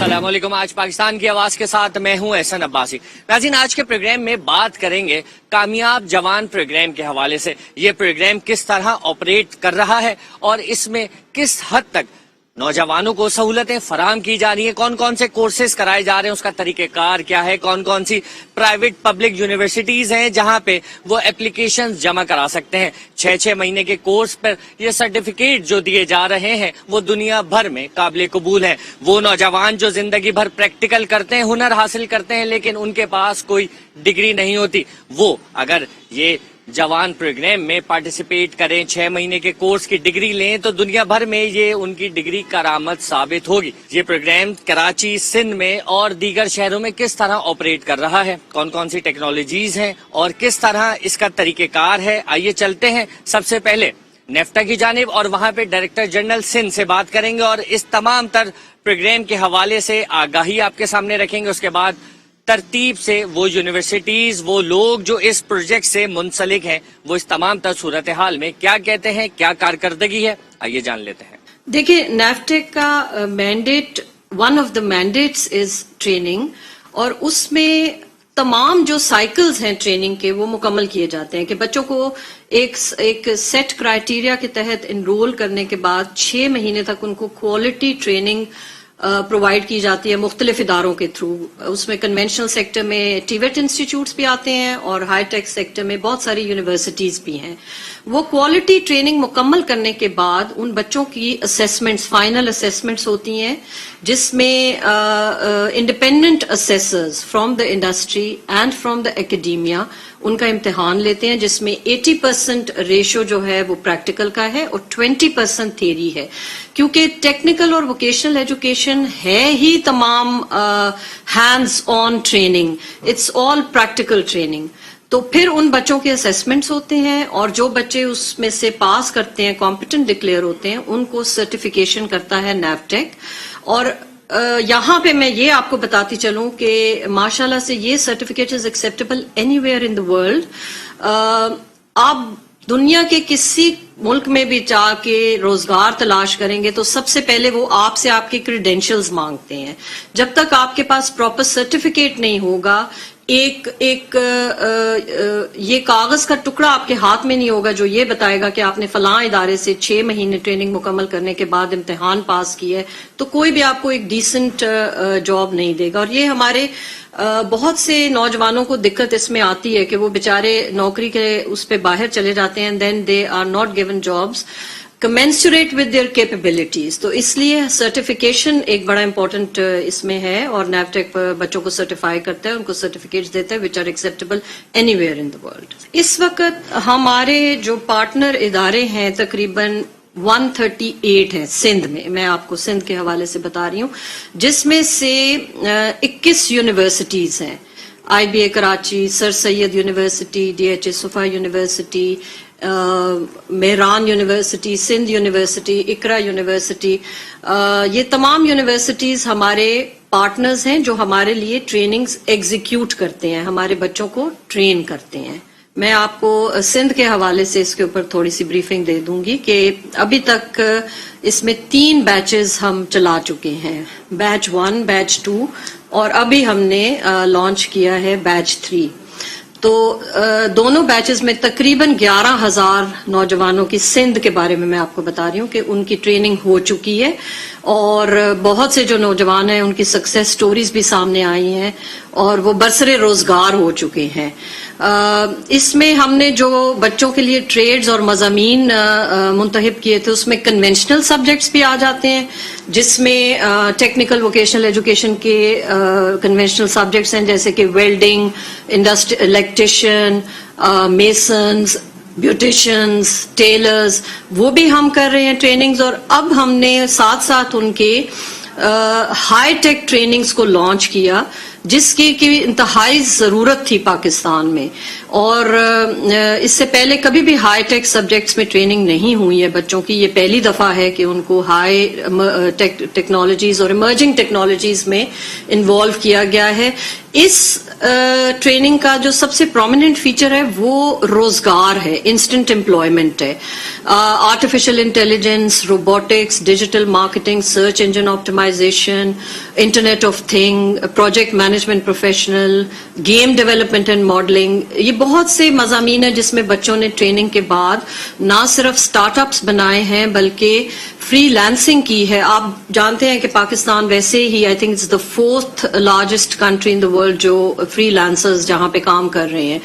السلام علیکم. آج پاکستان کی آواز کے ساتھ میں ہوں احسن عباسی. ناظرین, آج کے پروگرام میں بات کریں گے کامیاب جوان پروگرام کے حوالے سے. یہ پروگرام کس طرح آپریٹ کر رہا ہے اور اس میں کس حد تک نوجوانوں کو سہولتیں فراہم کی جا رہی ہیں, کون کون سے کورسز کرائے جا رہے ہیں, اس کا طریقہ کار کیا ہے, کون کون سی پرائیویٹ پبلک یونیورسٹیز ہیں جہاں پہ وہ اپلیکیشنز جمع کرا سکتے ہیں. 6 مہینے کے کورس پر یہ سرٹیفکیٹ جو دیے جا رہے ہیں وہ دنیا بھر میں قابل قبول ہیں. وہ نوجوان جو زندگی بھر پریکٹیکل کرتے ہیں, ہنر حاصل کرتے ہیں, لیکن ان کے پاس کوئی ڈگری نہیں ہوتی, وہ اگر یہ جوان پروگرام میں پارٹیسپیٹ کریں, 6 مہینے کے کورس کی ڈگری لیں, تو دنیا بھر میں یہ ان کی ڈگری کارآمد ثابت ہوگی. یہ پروگرام کراچی, سندھ میں اور دیگر شہروں میں کس طرح آپریٹ کر رہا ہے, کون کون سی ٹیکنالوجیز ہیں اور کس طرح اس کا طریقہ کار ہے, آئیے چلتے ہیں سب سے پہلے نیفٹا کی جانب اور وہاں پہ ڈائریکٹر جنرل سندھ سے بات کریں گے اور اس تمام تر پروگرام کے حوالے سے آگاہی آپ کے سامنے رکھیں گے. اس کے بعد ترتیب سے وہ یونیورسٹیز, وہ لوگ جو اس پروجیکٹ سے منسلک ہیں, وہ اس تمام تر صورتحال میں کیا کہتے ہیں, کیا کارکردگی ہے, آئیے جان لیتے ہیں. دیکھیں, نیفٹیک کا mandate, one of the mandates is training, اور اس میں تمام جو سائیکلز ہیں ٹریننگ کے وہ مکمل کیے جاتے ہیں کہ بچوں کو ایک سیٹ کرائٹیریا کے تحت انرول کرنے کے بعد 6 مہینے تک ان کو کوالٹی ٹریننگ پرووائڈ کی جاتی ہے مختلف اداروں کے تھرو. اس میں کنونشنل سیکٹر میں ٹیویٹ انسٹیٹیوٹس بھی آتے ہیں اور ہائی ٹیک سیکٹر میں بہت ساری یونیورسٹیز بھی ہیں. وہ کوالٹی ٹریننگ مکمل کرنے کے بعد ان بچوں کی اسیسمنٹس, فائنل اسیسمنٹس ہوتی ہیں, جس میں independent assessors from the industry and from the academia ان کا امتحان لیتے ہیں, جس میں 80% ریشو جو ہے وہ پریکٹیکل کا ہے اور 20% تھیری ہے, کیونکہ ٹیکنیکل اور ووکیشنل ایجوکیشن ہے ہی تمام hands on training, it's all practical training. تو پھر ان بچوں کے اسیسمنٹس ہوتے ہیں اور جو بچے اس میں سے پاس کرتے ہیں, کمپیٹنٹ ڈکلیئر ہوتے ہیں, ان کو سرٹیفیکیشن کرتا ہے نیفٹیک. اور یہاں پہ میں یہ آپ کو بتاتی چلوں کہ ماشاءاللہ سے یہ certificate is acceptable any where in the world. آپ دنیا کے کسی ملک میں بھی جا کے روزگار تلاش کریں گے تو سب سے پہلے وہ آپ سے آپ کے کریڈینشلز مانگتے ہیں. جب تک آپ کے پاس پراپر سرٹیفکیٹ نہیں ہوگا, ایک یہ کاغذ کا ٹکڑا آپ کے ہاتھ میں نہیں ہوگا جو یہ بتائے گا کہ آپ نے فلاں ادارے سے 6 مہینے ٹریننگ مکمل کرنے کے بعد امتحان پاس کیا ہے, تو کوئی بھی آپ کو ایک ڈیسنٹ جاب نہیں دے گا. اور یہ ہمارے بہت سے نوجوانوں کو دقت اس میں آتی ہے کہ وہ بیچارے نوکری کے اس پہ باہر چلے جاتے ہیں, then they are not given jobs commensurate with their capabilities. تو اس لیے سرٹیفیکیشن ایک بڑا امپورٹنٹ اس میں ہے, اور نیفٹیک بچوں کو سرٹیفائی کرتا ہے, ان کو سرٹیفکیٹس دیتا ہے which are acceptable anywhere in the world. اس وقت ہمارے جو پارٹنر ادارے ہیں تقریباً 138 ہیں سندھ میں, میں آپ کو سندھ کے حوالے سے بتا رہی ہوں, جس میں سے 21 یونیورسٹیز ہیں. I B A Karachi, Sir Syed university, D H A Safa university, Mehran university, Sindh university, Iqra university, یہ تمام یونیورسٹیز ہمارے پارٹنرز ہیں جو ہمارے لیے ٹریننگز ایگزیکیوٹ کرتے ہیں, ہمارے بچوں کو ٹرین کرتے ہیں. میں آپ کو سندھ کے حوالے سے اس کے اوپر تھوڑی سی بریفنگ دے دوں گی کہ ابھی تک اس میں 3 بیچز ہم چلا چکے ہیں, بیچ 1, بیچ 2, اور ابھی ہم نے لانچ کیا ہے بیچ 3. تو دونوں بیچز میں تقریباً 11,000 نوجوانوں کی سندھ کے بارے میں آپ کو بتا رہی ہوں کہ ان کی ٹریننگ ہو چکی ہے, اور بہت سے جو نوجوان ہیں ان کی سکسیس سٹوریز بھی سامنے آئی ہیں اور وہ برسر روزگار ہو چکے ہیں. اس میں ہم نے جو بچوں کے لیے ٹریڈز اور مضامین منتخب کیے تھے اس میں کنونشنل سبجیکٹس بھی آ جاتے ہیں, جس میں ٹیکنیکل ووکیشنل ایجوکیشن کے کنونشنل سبجیکٹس ہیں جیسے کہ ویلڈنگ, الیکٹریشین, میسنز, بیوٹیشنز, ٹیلرز, وہ بھی ہم کر رہے ہیں ٹریننگز. اور اب ہم نے ساتھ ساتھ ان کے ہائی ٹیک ٹریننگز کو لانچ کیا جس کی انتہائی ضرورت تھی پاکستان میں. اور اس سے پہلے کبھی بھی ہائی ٹیک سبجیکٹس میں ٹریننگ نہیں ہوئی ہے بچوں کی. یہ پہلی دفعہ ہے کہ ان کو ہائی ٹیکنالوجیز اور ایمرجنگ ٹیکنالوجیز میں انوالو کیا گیا ہے. اس ٹریننگ کا جو سب سے پرومیننٹ فیچر ہے وہ روزگار ہے, انسٹنٹ امپلائمنٹ ہے. Artificial intelligence, robotics, digital marketing, search engine optimisation, internet of thing, project management professional, game development and modelling. یہ بہت سے مضامین ہیں جس میں بچوں نے ٹریننگ کے بعد نہ صرف اسٹارٹ اپس بنائے ہیں بلکہ فری لانسنگ کی ہے. آپ جانتے ہیں کہ پاکستان ویسے ہی I think it's the 4th largest country in the world جو فری لانسرز جہاں پہ کام کر رہے ہیں.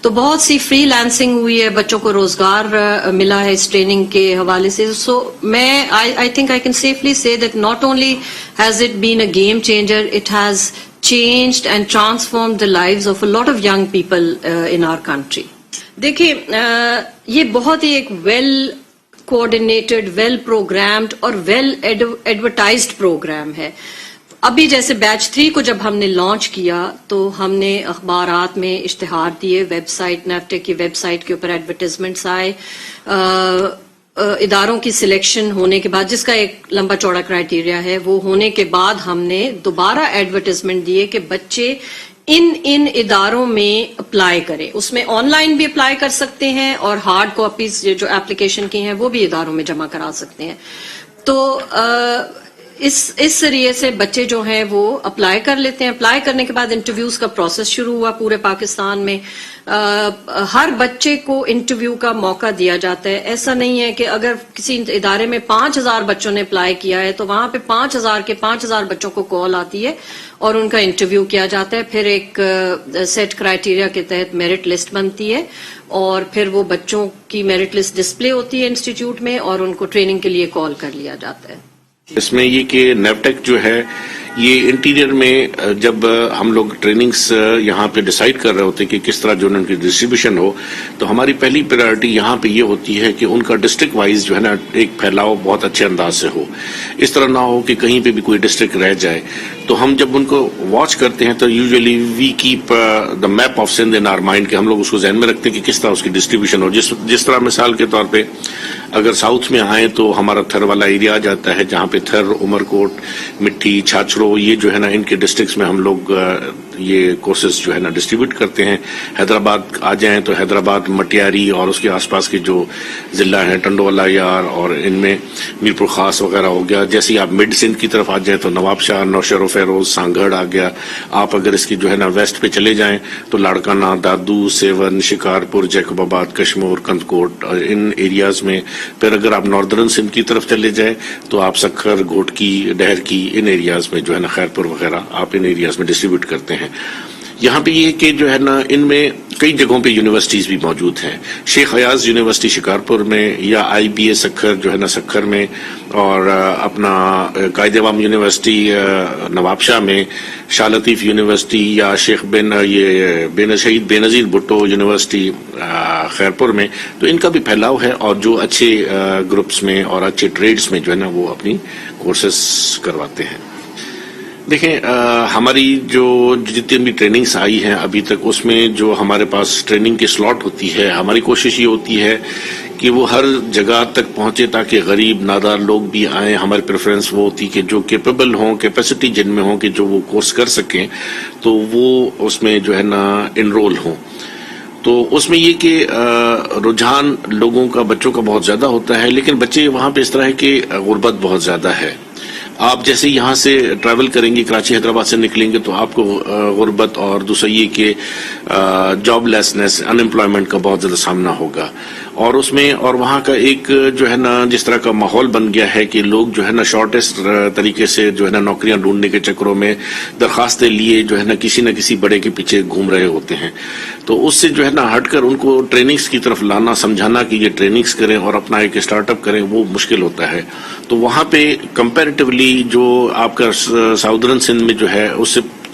تو بہت سی فری لانسنگ ہوئی ہے, بچوں کو روزگار ملا ہے اس ٹریننگ کے حوالے سے. سو میں I think I can safely سے that not only has it been a game changer, it has changed and transformed the lives of a lot of young people in our country. دیکھیے یہ بہت ہی ایک well کوآرڈینیٹڈ, well programmed اور well advertised programme ہے. ابھی جیسے بیچ 3 کو جب ہم نے لانچ کیا تو ہم نے اخبارات میں اشتہار دیے, ویب سائٹ نیفٹیک کی ویب سائٹ کے اوپر ایڈورٹیزمنٹس آئے. اداروں کی سلیکشن ہونے کے بعد, جس کا ایک لمبا چوڑا کرائیٹیریا ہے, وہ ہونے کے بعد ہم نے دوبارہ ایڈورٹیزمنٹ دیے کہ بچے ان اداروں میں اپلائی کریں. اس میں آن لائن بھی اپلائی کر سکتے ہیں اور ہارڈ کاپیز جو اپلیکیشن کی ہیں وہ بھی اداروں میں جمع کرا سکتے ہیں. تو اس ذریعے سے بچے جو ہیں وہ اپلائی کر لیتے ہیں. اپلائی کرنے کے بعد انٹرویوز کا پروسیس شروع ہوا پورے پاکستان میں. ہر بچے کو انٹرویو کا موقع دیا جاتا ہے. ایسا نہیں ہے کہ اگر کسی ادارے میں 5000 بچوں نے اپلائی کیا ہے تو وہاں پہ 5000 بچوں کو کال آتی ہے اور ان کا انٹرویو کیا جاتا ہے. پھر ایک سیٹ کرائیٹیریا کے تحت میرٹ لسٹ بنتی ہے اور پھر وہ بچوں کی میرٹ لسٹ ڈسپلے ہوتی ہے انسٹیٹیوٹ میں اور ان کو ٹریننگ کے لیے کال کر لیا جاتا ہے. اس میں یہ کہ نیفٹیک جو ہے یہ انٹیریئر میں جب ہم لوگ ٹریننگز یہاں پہ ڈیسائیڈ کر رہے ہوتے ہیں کہ کس طرح جو ان کی ڈسٹریبیوشن ہو, تو ہماری پہلی پریورٹی یہاں پہ یہ ہوتی ہے کہ ان کا ڈسٹرکٹ وائز جو ہے نا ایک پھیلاؤ بہت اچھے انداز سے ہو. اس طرح نہ ہو کہ کہیں پہ بھی کوئی ڈسٹرکٹ رہ جائے. تو ہم جب ان کو واچ کرتے ہیں تو usually we keep the map of Sindh in our mind, کہ ہم لوگ اس کو ذہن میں رکھتے ہیں کہ کس طرح اس کی ڈسٹریبیوشن ہو. جس طرح مثال کے طور پہ اگر ساؤتھ میں آئیں تو ہمارا تھر والا ایریا آ جاتا ہے جہاں پہ تھر, عمر کوٹ, مٹھی, چھاچرو, یہ جو ہے نا ان کے ڈسٹرکٹس میں ہم لوگ یہ کورسز جو ہے نا ڈسٹریبیوٹ کرتے ہیں. حیدرآباد آ جائیں تو حیدرآباد, مٹیاری اور اس کے آس پاس کے جو ضلع ہیں ٹنڈوالا یار اور ان میں میرپور خاص وغیرہ ہو گیا. جیسے آپ مڈ سندھ کی طرف آ جائیں تو نواب شاہ, نوشہر و فیروز, سانگھڑ آ گیا. آپ اگر اس کی جو ہے نا ویسٹ پہ چلے جائیں تو لاڑکانہ, دادو, سیون, شکارپور, جیکوب آباد, کشمور, کندکوٹ, ان ایریاز میں. پھر اگر آپ ناردرن سندھ کی طرف چلے جائیں تو آپ سکھر, گھوٹکی, ڈہر کی, ان ایریاز میں جو ہے نا خیرپور وغیرہ آپ ان ایریاز میں ڈسٹریبیوٹ کرتے ہیں. یہاں پہ یہ کہ جو ہے نا ان میں کئی جگہوں پہ یونیورسٹیز بھی موجود ہیں. شیخ ایاز یونیورسٹی شکارپور میں, یا آئی بی اے سکھر جو ہے نا سکھر میں, اور اپنا قائد عوام یونیورسٹی نواب شاہ میں, شاہ لطیف یونیورسٹی, یا شیخ شہید بے نظیر بھٹو یونیورسٹی خیرپور میں. تو ان کا بھی پھیلاؤ ہے اور جو اچھے گروپس میں اور اچھے ٹریڈز میں جو ہے نا وہ اپنی کورسز کرواتے ہیں. دیکھیں ہماری جو جتنی بھی ٹریننگز آئی ہیں ابھی تک, اس میں جو ہمارے پاس ٹریننگ کی سلاٹ ہوتی ہے, ہماری کوشش یہ ہوتی ہے کہ وہ ہر جگہ تک پہنچے تاکہ غریب نادار لوگ بھی آئیں. ہماری پریفرنس وہ ہوتی کہ جو کیپیبل ہوں, کیپیسٹی جن میں ہوں کہ جو وہ کورس کر سکیں, تو وہ اس میں جو ہے نا انرول ہوں. تو اس میں یہ کہ رجحان لوگوں کا, بچوں کا بہت زیادہ ہوتا ہے, لیکن بچے وہاں پہ اس طرح ہے کہ غربت بہت زیادہ ہے. آپ جیسے یہاں سے ٹریول کریں گے, کراچی حیدرآباد سے نکلیں گے, تو آپ کو غربت اور دوسرا یہ کہ جاب لیسنس, ان امپلائمنٹ کا بہت زیادہ سامنا ہوگا. اور اس میں اور وہاں کا ایک جو ہے نا جس طرح کا ماحول بن گیا ہے کہ لوگ جو ہے نا شارٹیسٹ طریقے سے جو ہے نا نوکریاں ڈھونڈنے کے چکروں میں درخواستیں لیے جو ہے نا کسی نہ کسی بڑے کے پیچھے گھوم رہے ہوتے ہیں. تو اس سے جو ہے نا ہٹ کر ان کو ٹریننگز کی طرف لانا, سمجھانا کہ یہ ٹریننگز کریں اور اپنا ایک اسٹارٹ اپ کریں, وہ مشکل ہوتا ہے. تو وہاں پہ کمپیریٹیولی جو آپ کا ساؤدرن سندھ میں جو ہے اس سے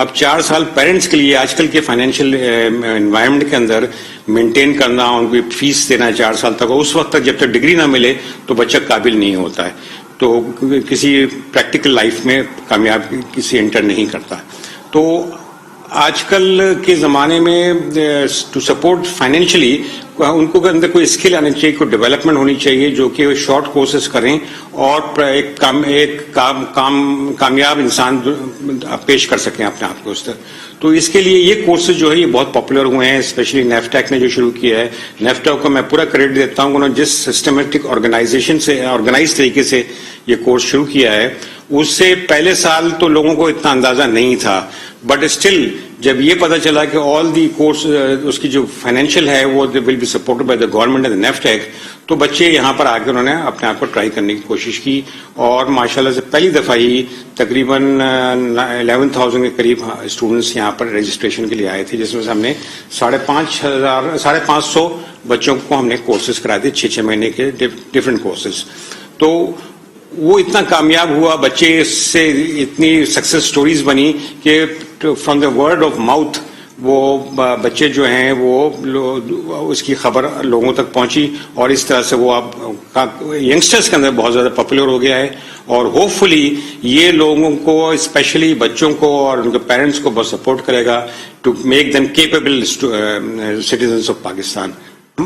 اب 4 سال پیرنٹس کے لیے آج کل کے فائنینشیل انوائرمنٹ کے اندر مینٹین کرنا، ان کی فیس دینا 4 سال تک، اور اس وقت تک جب تک ڈگری نہ ملے تو بچہ قابل نہیں ہوتا ہے، تو کسی پریکٹیکل لائف میں کامیاب کسی انٹر نہیں کرتا. تو آج کل کے زمانے میں ٹو سپورٹ فائنینشلی ان کو اندر کوئی اسکل آنی چاہیے، کوئی ڈیولپمنٹ ہونی چاہیے جو کہ شارٹ کورسز کریں اور ایک کامیاب انسان پیش کر سکیں اپنے آپ کو اس طرح. تو اس کے لیے یہ کورسز جو ہے یہ بہت پاپولر ہوئے ہیں، اسپیشلی نیفٹیک نے جو شروع کیا ہے. نیفٹیک کو میں پورا کریڈٹ دیتا ہوں، انہوں نے جس سسٹمیٹک آرگنائزیشن سے آرگنائز طریقے سے یہ کورس شروع کیا ہے، اس سے پہلے سال تو لوگوں کو اتنا اندازہ نہیں تھا، بٹ اسٹل جب یہ پتا چلا کہ آل دی کورس اس کی جو فائنینشیل ہے وہ will be supported by the government and نیفٹیک، تو بچے یہاں پر آ کے انہوں نے اپنے آپ کو ٹرائی کرنے کی کوشش کی، اور ماشاءاللہ سے پہلی دفعہ ہی تقریباً 11,000 کے قریب اسٹوڈنٹس یہاں پر رجسٹریشن کے لیے آئے تھے، جس میں سے ہم نے 550 بچوں کو ہم نے کورسز کرائے تھے 6 مہینے کے ڈفرینٹ کورسز. تو وہ اتنا کامیاب ہوا، بچے اس سے اتنی سکسیس سٹوریز بنی کہ from the word of mouth وہ بچے جو ہیں وہ اس کی خبر لوگوں تک پہنچی، اور اس طرح سے وہ اب ینگسٹرز کے اندر بہت زیادہ پاپولر ہو گیا ہے، اور ہوپ فلی یہ لوگوں کو اسپیشلی بچوں کو اور ان کے پیرنٹس کو بہت سپورٹ کرے گا to make them capable citizens of Pakistan.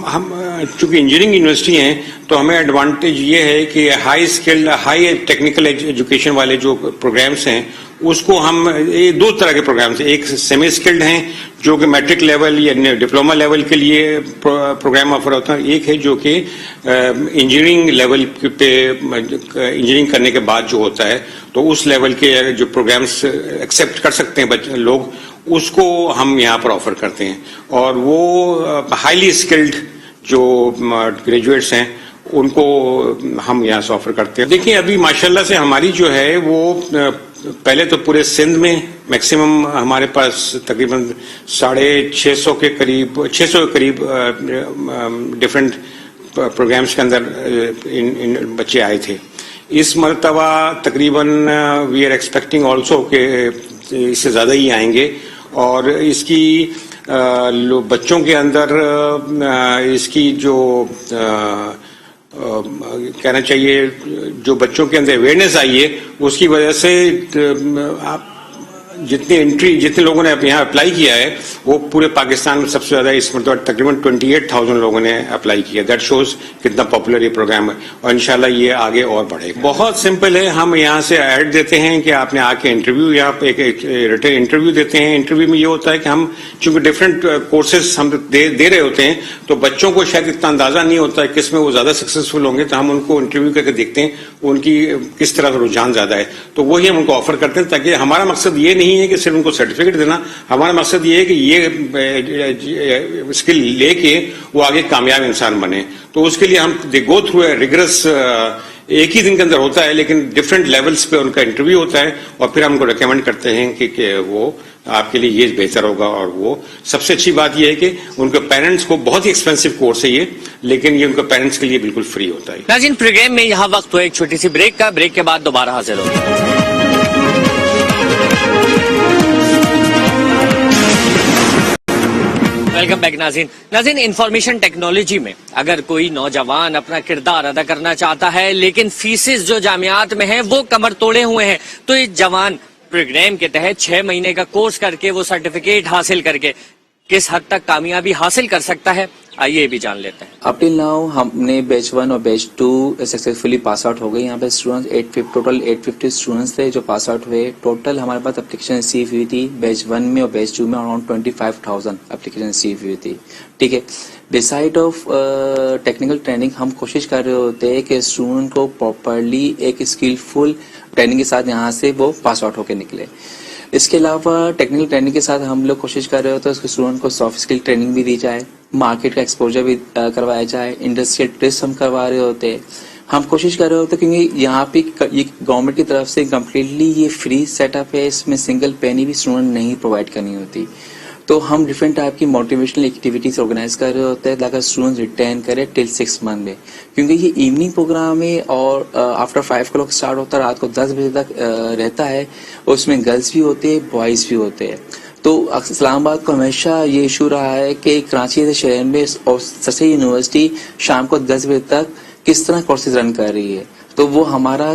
ہم چونکہ انجینئرنگ یونیورسٹی ہیں تو ہمیں ایڈوانٹیج یہ ہے کہ high skilled high technical education والے جو پروگرامس ہیں اس کو ہم 2 طرح کے پروگرامس ہیں. ایک سیمی اسکلڈ ہیں جو کہ میٹرک لیول یا ڈپلوما لیول کے لیے پروگرام آفر ہوتا ہے، ایک ہے جو کہ انجینئرنگ لیول پہ انجینئرنگ کرنے کے بعد جو ہوتا ہے تو اس لیول کے جو پروگرامس ایکسیپٹ کر سکتے ہیں لوگ، اس کو ہم یہاں پر آفر کرتے ہیں. اور وہ ہائیلی اسکلڈ جو گریجویٹس ہیں ان کو ہم یہاں سے آفر کرتے ہیں. دیکھیں ابھی ماشاءاللہ سے ہماری جو ہے وہ پہلے تو پورے سندھ میں میکسیمم ہمارے پاس تقریباً 650 کے قریب 600 کے قریب ڈفرینٹ پروگرامس کے اندر بچے آئے تھے. اس مرتبہ تقریباً وی آر ایکسپیکٹنگ آلسو کہ اس سے زیادہ ہی آئیں گے، اور اس کی بچوں کے اندر اس کی جو کہنا چاہیے جو بچوں کے اندر اویئرنیس آئی ہے اس کی وجہ سے آپ جتنے لوگوں نے یہاں اپلائی کیا ہے وہ پورے پاکستان میں سب سے زیادہ اس مرتبہ تقریباً 28,000 لوگوں نے اپلائی کیا. دیٹ شوز کتنا پاپولر یہ پروگرام ہے، اور انشاءاللہ یہ آگے اور بڑھے گا. بہت سمپل ہے، ہم یہاں سے ایڈ دیتے ہیں کہ آپ نے آ کے انٹرویو یہاں پہ ایک ریٹن انٹرویو دیتے ہیں. انٹرویو میں یہ ہوتا ہے کہ ہم چونکہ ڈفرینٹ کورسز ہم دے رہے ہوتے ہیں تو بچوں کو شاید اتنا اندازہ نہیں ہوتا ہے کس میں وہ زیادہ سکسیزفل ہوں گے، تو ہم ان کو انٹرویو کر کے دیکھتے ہیں ان کی کس طرح کا رجحان زیادہ ہے، تو وہی ہم ان کو آفر کرتے ہیں. تاکہ ہمارا مقصد یہ نہیں ہے کہ صرف ان کو سرٹیفکیٹ دینا، ہمارا مقصد یہ ہے کہ یہ اسکل لے کے وہ آگے کامیاب انسان بنے. تو اس کے لیے ہم دے گو تھرو اے ریگرس، ایک ہی دن کے اندر ہوتا ہے لیکن ڈفرینٹ لیولز پہ ان کا انٹرویو ہوتا ہے، اور پھر ہم کو ریکمینڈ کرتے ہیں کہ وہ آپ کے لیے یہ بہتر ہوگا. اور وہ سب سے اچھی بات یہ ہے کہ ان کے پیرنٹس کو بہت ہی ایکسپینسو کورس ہے یہ، لیکن یہ ان کے پیرنٹس کے لیے بالکل فری ہوتا ہے. ناظرین پروگرام میں یہاں وقت ہوا ایک چھوٹی سی بریک کا، بریک کے بعد دوبارہ حاضر ہوگا. ویلکم بیک ناظرین انفارمیشن ٹیکنالوجی میں اگر کوئی نوجوان اپنا کردار ادا کرنا چاہتا ہے لیکن فیسز جو جامعات میں ہیں وہ کمر توڑے ہوئے ہیں، تو یہ جوان پروگرام کے تحت 6 مہینے کا کورس کر کے وہ سرٹیفکیٹ حاصل کر کے کس حد تک کامیابی حاصل کر سکتا ہے، آئیے بھی جان لیتے ہیں. اپ ٹل ناؤ ہم نے بیچ 1 اور بیچ 2 سکسیسفلی پاس آؤٹ ہو گئے. یہاں پہ اسٹوڈنٹس ٹوٹل 850 اسٹوڈنٹس تھے جو پاس آؤٹ ہوئے. ٹوٹل ہمارے پاس اپلیکیشن ریسیو ہوئی تھی بیچ 1 میں اور بیچ 2 میں اراؤنڈ 25,000 اپلیکیشن ریسیو ہوئی تھی. ٹھیک ہے، بسائڈ آف ٹیکنیکل ٹریننگ ہم کوشش کر رہے ہوتے ہیں کہ اسٹوڈنٹ کو پراپرلی ایک اسکلفل ٹریننگ کے ساتھ یہاں سے وہ پاس آؤٹ ہو کے نکلے. اس کے علاوہ ٹیکنیکل ٹریننگ کے ساتھ ہم لوگ کوشش کر رہے ہوتے ہیں اس کے اسٹوڈنٹ کو سافٹ اسکل ٹریننگ بھی دی جائے، مارکیٹ کا ایکسپوجر بھی کروایا جائے، انڈسٹریل ٹیسٹ ہم کروا رہے ہوتے ہیں. ہم کوشش کر رہے ہوتے ہیں کیونکہ یہاں پہ یہ گورنمنٹ کی طرف سے کمپلیٹلی یہ فری سیٹ اپ ہے، اس میں سنگل پینی بھی اسٹوڈنٹ نہیں پرووائڈ کرنی ہوتی. تو ہم ڈفرینٹ ٹائپ کی موٹیویشنل ایکٹیویٹیز آرگنائز کر رہے ہوتے ہیں تاکہ اسٹوڈنٹس ریٹین کرے ٹل 6 منتھ میں، کیونکہ یہ ایوننگ پروگرام ہے اور آفٹر 5 o'clock اسٹارٹ ہوتا ہے، رات کو 10 بجے تک رہتا ہے، اور اس میں گرلس بھی ہوتے ہیں بوائز بھی ہوتے ہیں. تو اسلام آباد کو ہمیشہ یہ ایشو رہا ہے کہ کراچی جیسے شہر میں اور سر سید یونیورسٹی شام کو 10 بجے تک کس طرح کورسز رن کر رہی ہے. تو وہ ہمارا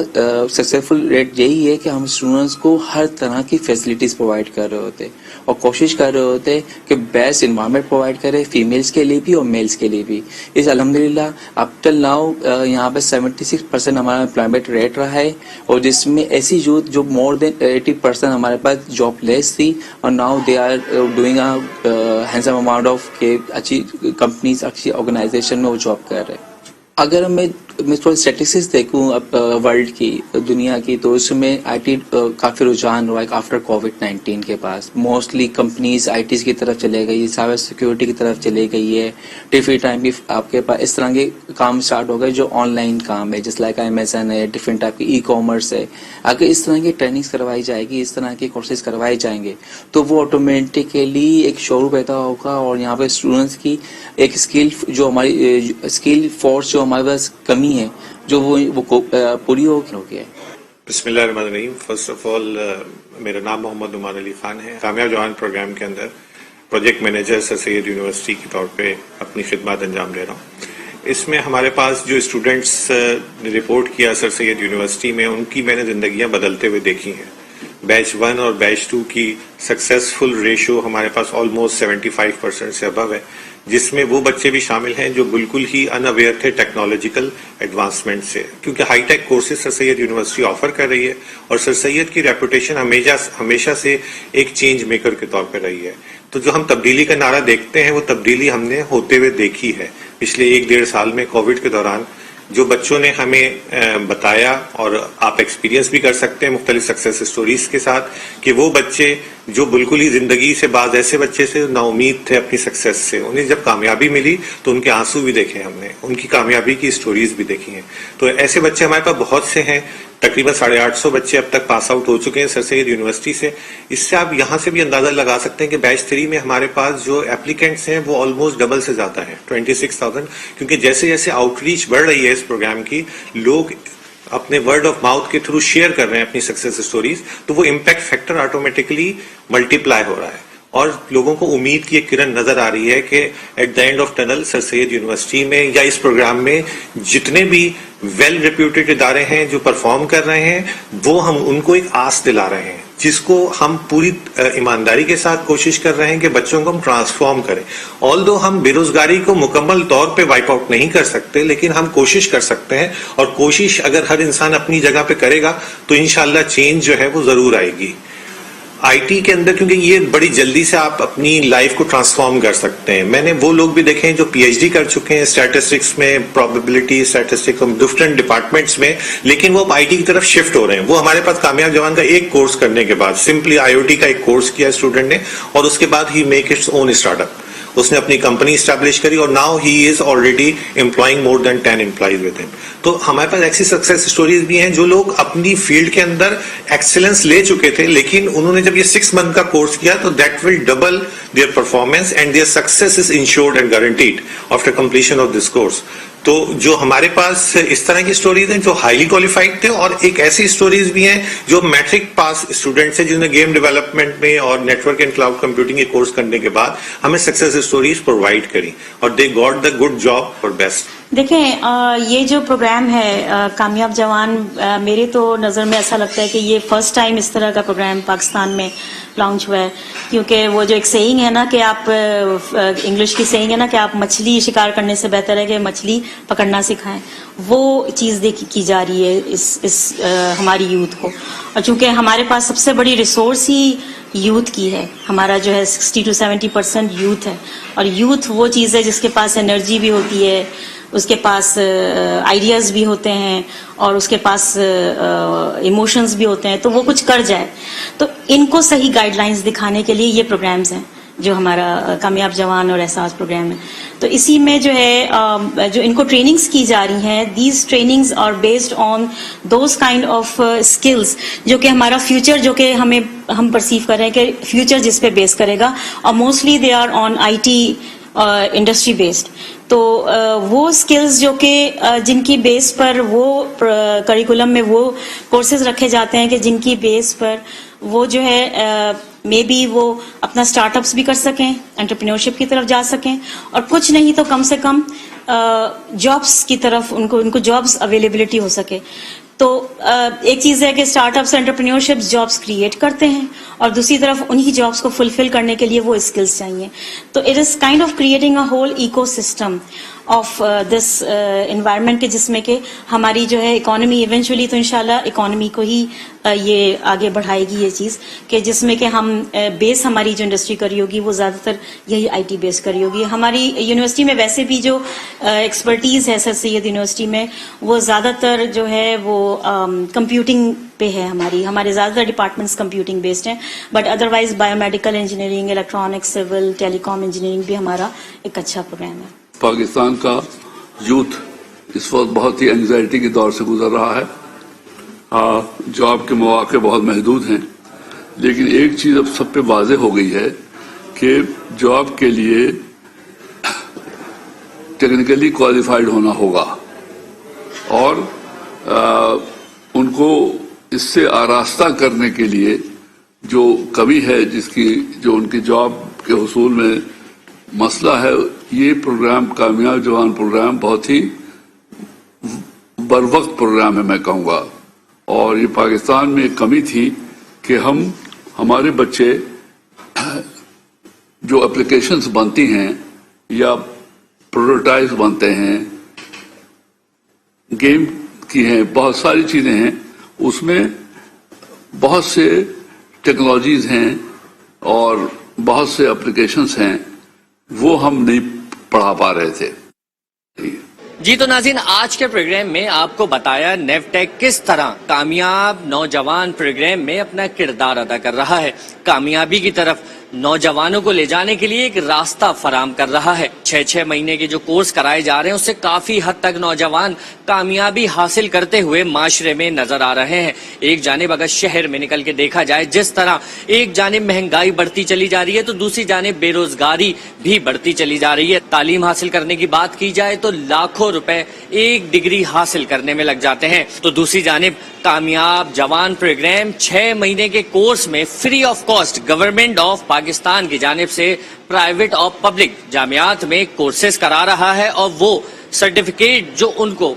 سکسیسفل ریٹ یہی ہے کہ ہم اسٹوڈنٹس کو ہر طرح کی فیسلٹیز پرووائڈ کر رہے ہوتے اور کوشش کر رہے ہوتے کہ بیسٹ انوائرمنٹ پرووائڈ کرے فیمیلز کے لیے بھی اور میلز کے لیے بھی. اس الحمدللہ اب ٹل ناؤ یہاں پہ 76% ہمارا امپلائمنٹ ریٹ رہا ہے، اور جس میں ایسی یوتھ جو مور دین 80% ہمارے پاس جاب لیس تھی، اور now they are doing handsome amount of کہ اچھی کمپنیز اچھی آرگنائزیشن میں وہ جاب کر رہے ہیں. اگر میں تھوڑی اسٹیٹسٹکس دیکھوں اب ورلڈ کی دنیا کی، تو اس میں آئی ٹی کافی رجحان ہوا ہے آفٹر کووڈ-19 کے پاس. موسٹلی کمپنیز آئی ٹیز کی طرف چلے گئی، سائبر سیکورٹی کی طرف چلے گئی ہے. ٹیفی ٹائم بھی آپ کے پاس اس طرح کے کام اسٹارٹ ہو گئے جو آن لائن کام ہے، جس لائک امیزن ہے، ڈفرینٹ ٹائپ کی ای کامرس ہے. اگر اس طرح کی ٹریننگس کروائی جائے گی، اس طرح کے کورسز کروائے جائیں گے، تو وہ آٹومیٹکلی ایک شعور پیدا ہوگا، اور یہاں پہ اسٹوڈنٹس کی ایک اسکل جو ہماری اسکل فورس جو ہمارے پاس کمی ہے جو وہ پوری ہو گیا ہے. بسم اللہ الرحمن الرحیم. فرسٹ آف آل میرا نام محمد نعمان علی خان ہے. کامیاب جوان پروگرام کے اندر پروجیکٹ مینیجر سر سید یونیورسٹی کے طور پہ اپنی خدمات انجام دے رہا ہوں. اس میں ہمارے پاس جو اسٹوڈنٹس نے رپورٹ کیا سر سید یونیورسٹی میں، ان کی میں نے زندگیاں بدلتے ہوئے دیکھی ہیں. بیچ 1 اور بیچ 2 کی سکسیسفل ریشو ہمارے پاس آلموسٹ 75% سے ابو ہے، جس میں وہ بچے بھی شامل ہیں جو بالکل ہی ان اویئر تھے ٹیکنالوجیکل ایڈوانسمنٹ سے، کیونکہ ہائی ٹیک کورسز سر سید یونیورسٹی آفر کر رہی ہے، اور سر سید کی ریپوٹیشن ہمیشہ سے ایک چینج میکر کے طور پہ رہی ہے. تو جو ہم تبدیلی کا نعرہ دیکھتے ہیں، وہ تبدیلی ہم نے ہوتے ہوئے دیکھی ہے پچھلے 1-1.5 سال میں. کووڈ کے دوران جو بچوں نے ہمیں بتایا، اور آپ ایکسپیرینس بھی کر سکتے ہیں مختلف سکسیس سٹوریز کے ساتھ، کہ وہ بچے جو بالکل ہی زندگی سے بعض ایسے بچے سے نا امید تھے اپنی سکسیس سے، انہیں جب کامیابی ملی تو ان کے آنسو بھی دیکھے ہم نے، ان کی کامیابی کی سٹوریز بھی دیکھی ہیں. تو ایسے بچے ہمارے پاس بہت سے ہیں. تقریباً 850 بچے اب تک پاس آؤٹ ہو چکے ہیں سر سید یونیورسٹی سے. اس سے آپ یہاں سے بھی اندازہ لگا سکتے ہیں کہ بیچ 3 میں ہمارے پاس جو اپلیکینٹس ہیں وہ آلموسٹ ڈبل سے زیادہ ہیں، 26,000. کیونکہ جیسے جیسے آؤٹ ریچ بڑھ رہی ہے اس پروگرام کی، لوگ اپنے ورڈ آف ماؤتھ کے تھرو شیئر کر رہے ہیں اپنی سکسیس سٹوریز، تو وہ امپیکٹ فیکٹر آٹومیٹکلی ملٹیپلائی ہو رہا ہے، اور لوگوں کو امید کی ایک کرن نظر آ رہی ہے کہ at the end of tunnel Sir Syed university میں یا اس پروگرام میں جتنے بھی ویل ریپیوٹیڈ ادارے ہیں جو پرفارم کر رہے ہیں، وہ ہم ان کو ایک آس دلا رہے ہیں، جس کو ہم پوری ایمانداری کے ساتھ کوشش کر رہے ہیں کہ بچوں کو ہم ٹرانسفارم کریں. آلدو ہم بے روزگاری کو مکمل طور پہ وائپ آؤٹ نہیں کر سکتے، لیکن ہم کوشش کر سکتے ہیں، اور کوشش اگر ہر انسان اپنی جگہ پہ کرے گا تو انشاءاللہ چینج جو ہے وہ ضرور آئے گی. آئی ٹی کے اندر کیونکہ یہ بڑی جلدی سے آپ اپنی لائف کو ٹرانسفارم کر سکتے ہیں. میں نے وہ لوگ بھی دیکھے ہیں جو پی ایچ ڈی کر چکے ہیں اسٹیٹسٹکس میں، پروبیبلٹی اسٹیٹسٹکس ڈفرینٹ ڈپارٹمنٹس میں، لیکن وہ اب آئی ٹی کی طرف شفٹ ہو رہے ہیں. وہ ہمارے پاس کامیاب جوان کا ایک کورس کرنے کے بعد سمپلی آئی او ٹی کا ایک کورس کیا اسٹوڈنٹ نے، اور اس کے بعد ہی make its own startup. اس نے اپنی کمپنی اسٹیبلش کری، اور now he is already employing more than 10 employees with him. تو ہمارے پاس ایسی سکسیس سٹوریز بھی ہیں جو لوگ اپنی فیلڈ کے اندر ایکسلنس لے چکے تھے، لیکن انہوں نے جب یہ 6 منتھ کا کورس کیا تو that will double their performance and their success is ensured and guaranteed after completion of this course. تو جو ہمارے پاس اس طرح کی سٹوریز ہیں جو ہائیلی کوالیفائڈ تھے، اور ایک ایسی سٹوریز بھی ہیں جو میٹرک پاس اسٹوڈنٹس ہیں جنہوں نے گیم ڈیولپمنٹ میں اور network and cloud computing کے کورس کرنے کے بعد ہمیں سکسیس سٹوریز پرووائڈ کری، اور they got the good job for best. دیکھیں یہ جو پروگرام ہے کامیاب جوان، میرے تو نظر میں ایسا لگتا ہے کہ یہ فرسٹ ٹائم اس طرح کا پروگرام پاکستان میں لانچ ہوا ہے. کیونکہ وہ جو ایک سیئنگ ہے نا کہ آپ انگلش کی سیئنگ ہے نا کہ آپ مچھلی شکار کرنے سے بہتر ہے کہ مچھلی پکڑنا سکھائیں، وہ چیز کی جا رہی ہے اس ہماری یوتھ کو. اور چونکہ ہمارے پاس سب سے بڑی ریسورس ہی یوتھ کی ہے، ہمارا جو ہے 60 to 70% یوتھ ہے، اور یوتھ وہ چیز ہے جس کے پاس انرجی بھی ہوتی ہے، اس کے پاس آئیڈیاز بھی ہوتے ہیں، اور اس کے پاس ایموشنز بھی ہوتے ہیں، تو وہ کچھ کر جائے. تو ان کو صحیح گائیڈ لائنز دکھانے کے لیے یہ پروگرامز ہیں جو ہمارا کامیاب جوان اور احساس پروگرام ہے. تو اسی میں جو ہے جو ان کو ٹریننگز کی جا رہی ہیں, these trainings are based on those kind of skills جو کہ ہمارا فیوچر, جو کہ ہم پرسیو کر رہے ہیں کہ فیوچر جس پہ بیس کرے گا, اور mostly they are on I T industry based. تو وہ اسکلز جو کہ جن کی بیس پر وہ کریکولم میں وہ کورسز رکھے جاتے ہیں کہ جن کی بیس پر وہ جو ہے مے بی وہ اپنا اسٹارٹ اپس بھی کر سکیں, انٹرپرینورشپ کی طرف جا سکیں, اور کچھ نہیں تو کم سے کم جابس کی طرف ان کو جابس اویلیبلٹی ہو سکے. تو ایک چیز ہے کہ start ups entrepreneurship jobs create کرتے ہیں, اور دوسری طرف انہی جابس کو فلفل کرنے کے لیے وہ اسکلز چاہیے. تو it is kind of creating a whole ecosystem of this environment کے جس میں کہ ہماری جو ہے اکانومی ایونچولی تو انشاءاللہ اکانومی کو ہی یہ آگے بڑھائے گی یہ چیز, کہ جس میں کہ ہم بیس ہماری جو انڈسٹری کری ہوگی وہ زیادہ تر یہی آئی ٹی بیس کری ہوگی. ہماری یونیورسٹی میں ویسے بھی جو ایکسپرٹیز ہے سر سید یونیورسٹی میں وہ زیادہ تر جو ہے وہ کمپیوٹنگ پہ ہے. ہمارے زیادہ تر ڈپارٹمنٹس کمپیوٹنگ بیسڈ ہیں, but otherwise biomedical engineering, electronics, civil, telecom engineering بھی ہمارا ایک اچھا پروگرام ہے. پاکستان کا یوتھ اس وقت بہت ہی انگزائٹی کے دور سے گزر رہا ہے. جاب کے مواقع بہت محدود ہیں, لیکن ایک چیز اب سب پہ واضح ہو گئی ہے کہ جاب کے لیے ٹیکنیکلی کوالیفائڈ ہونا ہوگا, اور ان کو اس سے آراستہ کرنے کے لیے جو کمی ہے, جو ان کی جاب کے حصول میں مسئلہ ہے, یہ پروگرام کامیاب جوان پروگرام بہت ہی بروقت پروگرام ہے میں کہوں گا. اور یہ پاکستان میں ایک کمی تھی کہ ہمارے بچے جو اپلیکیشنز بنتی ہیں یا پروٹوٹائپس بنتے ہیں, گیم کی ہیں, بہت ساری چیزیں ہیں, اس میں بہت سے ٹیکنالوجیز ہیں اور بہت سے اپلیکیشنز ہیں, وہ ہم نہیں پڑھا پا رہے تھے. جی تو ناظرین, آج کے پروگرام میں آپ کو بتایا نیفٹیک کس طرح کامیاب نوجوان پروگرام میں اپنا کردار ادا کر رہا ہے, کامیابی کی طرف نوجوانوں کو لے جانے کے لیے ایک راستہ فراہم کر رہا ہے. 6 مہینے کے جو کورس کرائے جا رہے ہیں اس سے کافی حد تک نوجوان کامیابی حاصل کرتے ہوئے معاشرے میں نظر آ رہے ہیں. ایک جانب اگر شہر میں نکل کے دیکھا جائے جس طرح ایک جانب مہنگائی بڑھتی چلی جا رہی ہے تو دوسری جانب بے روزگاری بھی بڑھتی چلی جا رہی ہے. تعلیم حاصل کرنے کی بات کی جائے تو لاکھوں روپے ایک ڈگری حاصل کرنے میں لگ جاتے ہیں, تو دوسری جانب کامیاب جوان پروگرام 6 مہینے کے کورس میں free of cost government of Pakistan کی جانب سے پرائیویٹ اور پبلک جامعات میں کورسز کرا رہا ہے, اور وہ سرٹیفکیٹ جو ان کو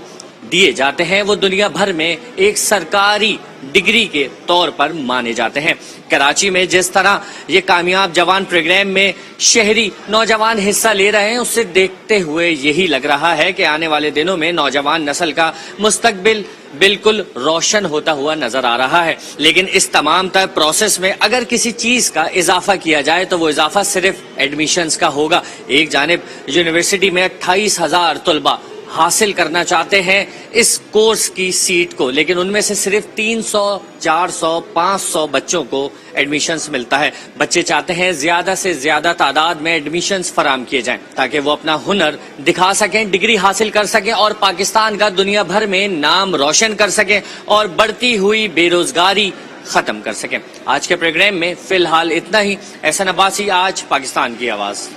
دیے جاتے ہیں وہ دنیا بھر میں ایک سرکاری ڈگری کے طور پر مانے جاتے ہیں. کراچی میں جس طرح یہ کامیاب جوان پروگرام میں شہری نوجوان حصہ لے رہے ہیں, اس سے دیکھتے ہوئے یہی لگ رہا ہے کہ آنے والے دنوں میں نوجوان نسل کا مستقبل بالکل روشن ہوتا ہوا نظر آ رہا ہے. لیکن اس تمام تر پروسیس میں اگر کسی چیز کا اضافہ کیا جائے تو وہ اضافہ صرف ایڈمیشنز کا ہوگا. ایک جانب یونیورسٹی میں 28,000 طلبہ حاصل کرنا چاہتے ہیں اس کورس کی سیٹ کو, لیکن ان میں سے صرف 300, 400, 500 بچوں کو ایڈمیشنز ملتا ہے. بچے چاہتے ہیں زیادہ سے زیادہ تعداد میں ایڈمیشنز فراہم کیے جائیں تاکہ وہ اپنا ہنر دکھا سکیں, ڈگری حاصل کر سکیں اور پاکستان کا دنیا بھر میں نام روشن کر سکیں اور بڑھتی ہوئی بے روزگاری ختم کر سکیں. آج کے پروگرام میں فی الحال اتنا ہی. احسن عباسی, آج پاکستان کی آواز.